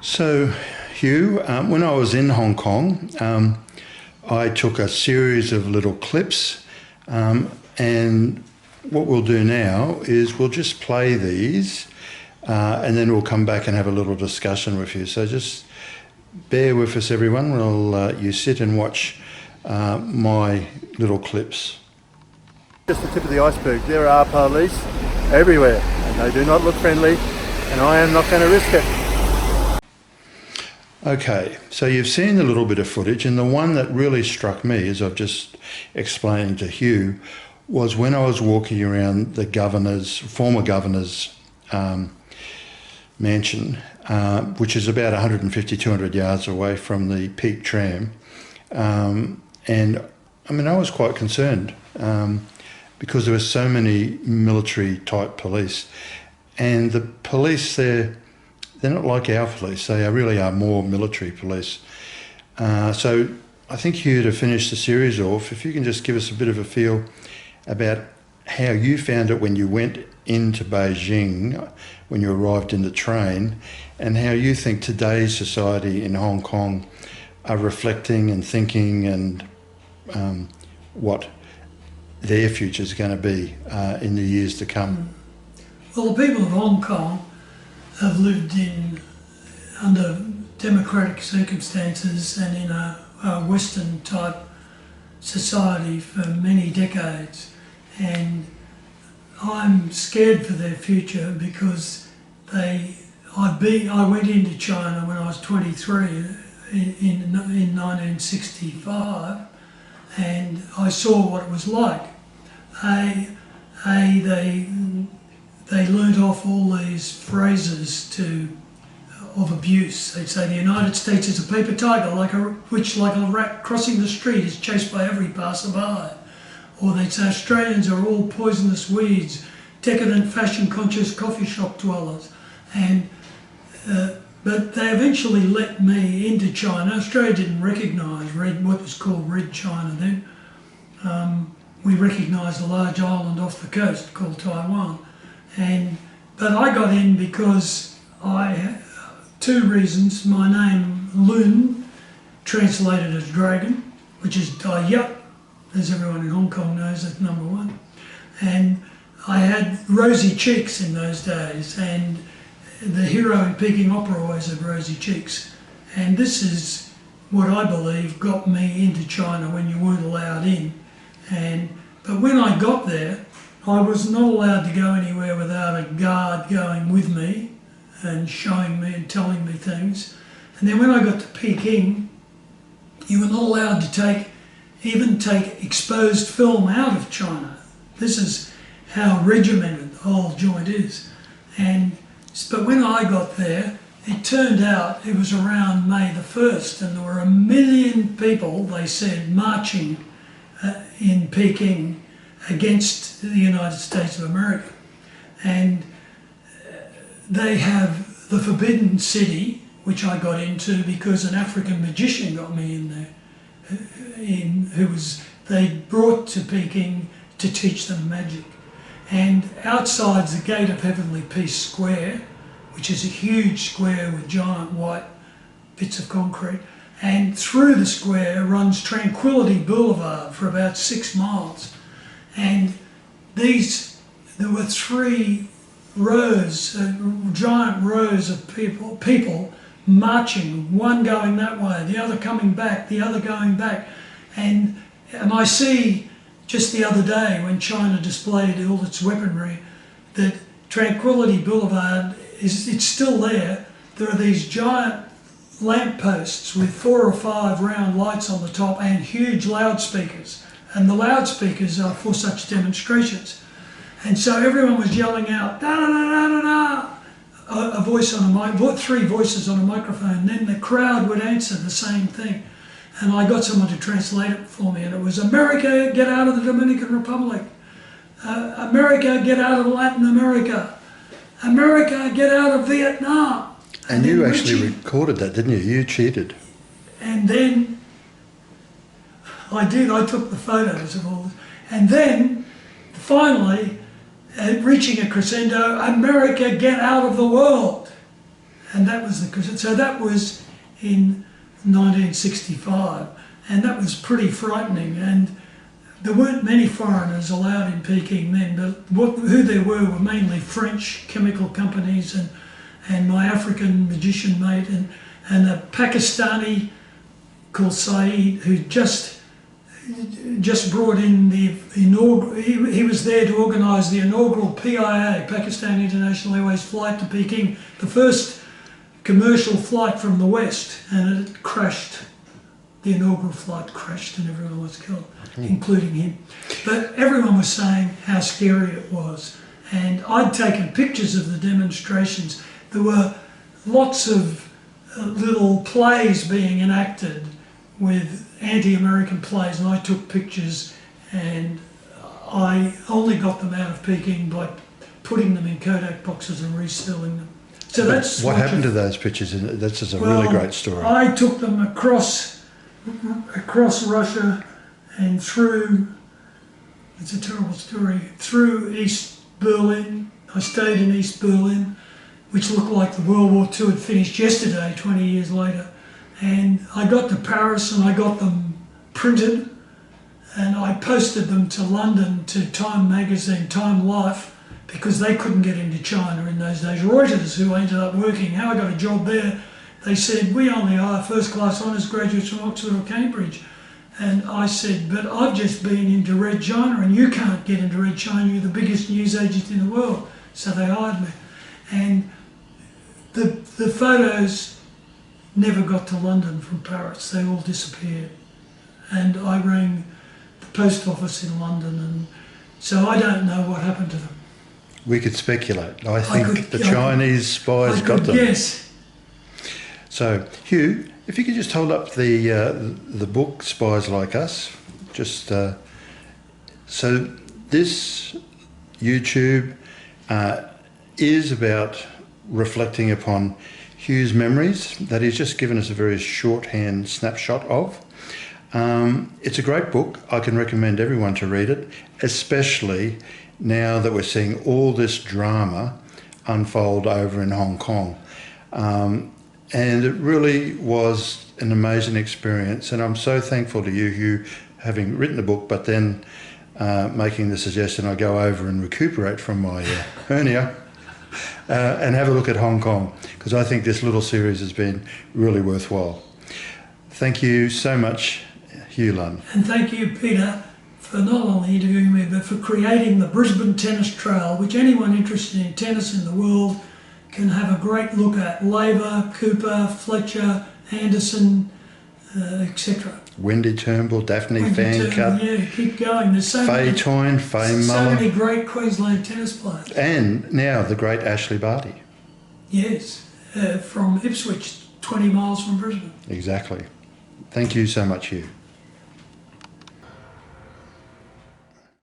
So, Hugh, when I was in Hong Kong, I took a series of little clips, and what we'll do now is we'll just play these, and then we'll come back and have a little discussion with you. So just bear with us, everyone. You sit and watch my little clips. Just the tip of the iceberg. There are police everywhere, and they do not look friendly, and I am not going to risk it. Okay, so you've seen a little bit of footage, and the one that really struck me, as I've just explained to Hugh, was when I was walking around the former governor's mansion, which is about 150, 200 yards away from the Peak tram. And I mean, I was quite concerned because there were so many military type police, and the police there, they're not like our police. They really are more military police. So I think, Hugh, to finish the series off, if you can just give us a bit of a feel about how you found it when you went into Beijing, when you arrived in the train, and how you think today's society in Hong Kong are reflecting and thinking, and what their future is going to be in the years to come. Well, the people of Hong Kong have lived under democratic circumstances and in a Western type society for many decades, and I'm scared for their future because I went into China when I was 23 in 1965, and I saw what it was like. They learnt off all these phrases of abuse. They'd say the United States is a paper tiger, which like a rat crossing the street is chased by every passerby. Or they'd say Australians are all poisonous weeds, decadent fashion-conscious coffee shop dwellers. But they eventually let me into China. Australia didn't recognise what was called Red China then. We recognised a large island off the coast called Taiwan. But I got in because two reasons. My name, Lun, translated as dragon, which is Dayat, as everyone in Hong Kong knows, that's number one. And I had rosy cheeks in those days, and the hero in Peking opera always had rosy cheeks. And this is what I believe got me into China when you weren't allowed in. But when I got there, I was not allowed to go anywhere without a guard going with me and showing me and telling me things. And then when I got to Peking, you were not allowed to even take exposed film out of China. This is how regimented the whole joint is. But when I got there, it turned out it was around May the 1st, and there were 1 million people, they said, marching in Peking against the United States of America. And they have the Forbidden City, which I got into because an African magician got me in there, they brought to Peking to teach them magic. And outside the Gate of Heavenly Peace Square, which is a huge square with giant white bits of concrete, and through the square runs Tranquility Boulevard for about 6 miles. And there were 3 rows, giant rows of people marching, one going that way, the other coming back, the other going back. And I see just the other day when China displayed all its weaponry that Tranquility Boulevard it's still there. There are these giant lampposts with 4 or 5 round lights on the top and huge loudspeakers. And the loudspeakers are for such demonstrations. And so everyone was yelling out, da da da da da, a voice on a mic, 3 voices on a microphone. And then the crowd would answer the same thing. And I got someone to translate it for me, and it was, America, get out of the Dominican Republic. America, get out of Latin America. America, get out of Vietnam. And you actually recorded that, didn't you? You cheated. And then I did, I took the photos of all this. And then finally, reaching a crescendo, America, get out of the world. and that was so that was in 1965, and that was pretty frightening. And there weren't many foreigners allowed in Peking then, but who there were mainly French chemical companies and my African magician mate and a Pakistani called Saeed, who just brought in the inaugural. He was there to organise the inaugural PIA, Pakistan International Airways flight to Peking, the first commercial flight from the West, and it crashed. The inaugural flight crashed and everyone was killed, including him. But everyone was saying how scary it was. And I'd taken pictures of the demonstrations. There were lots of little plays being enacted with anti-American plays, and I took pictures, and I only got them out of Peking by putting them in Kodak boxes and reselling them. So that's what happened to those pictures. That's just a really great story. I took them across Russia and through, it's a terrible story, through East Berlin. I stayed in East Berlin, which looked like the World War II had finished yesterday, 20 years later. And I got to Paris and I got them printed, and I posted them to London, to Time magazine, Time Life, because they couldn't get into China in those days. Reuters, who I ended up working, how I got a job there, they said, we only hire first-class honours graduates from Oxford or Cambridge. And I said, but I've just been into Red China and you can't get into Red China, you're the biggest news agent in the world. So they hired me. And the photos never got to London from Paris, they all disappeared. And I rang the post office in London, and so I don't know what happened to them. We could speculate. I think the Chinese spies got them. Yes. So, Hugh, if you could just hold up the book, Spies Like Us. Just so this YouTube is about reflecting upon Hugh's memories that he's just given us a very shorthand snapshot of. It's a great book. I can recommend everyone to read it, especially now that we're seeing all this drama unfold over in Hong Kong. And it really was an amazing experience, and I'm so thankful to you, Hugh, having written the book, but then making the suggestion I go over and recuperate from my hernia and have a look at Hong Kong, because I think this little series has been really worthwhile. Thank you so much, Hugh Lunn. And thank you, Peter, for not only interviewing me, but for creating the Brisbane Tennis Trail, which anyone interested in tennis in the world can have a great look at. Laver, Cooper, Fletcher, Anderson, etc. Wendy Turnbull, Daphne Fancutt. Yeah, keep going. There's so Faye many, Toyne, Faye Muller. so many great Queensland tennis players. And now the great Ashley Barty. Yes, from Ipswich, 20 miles from Brisbane. Exactly. Thank you so much, Hugh.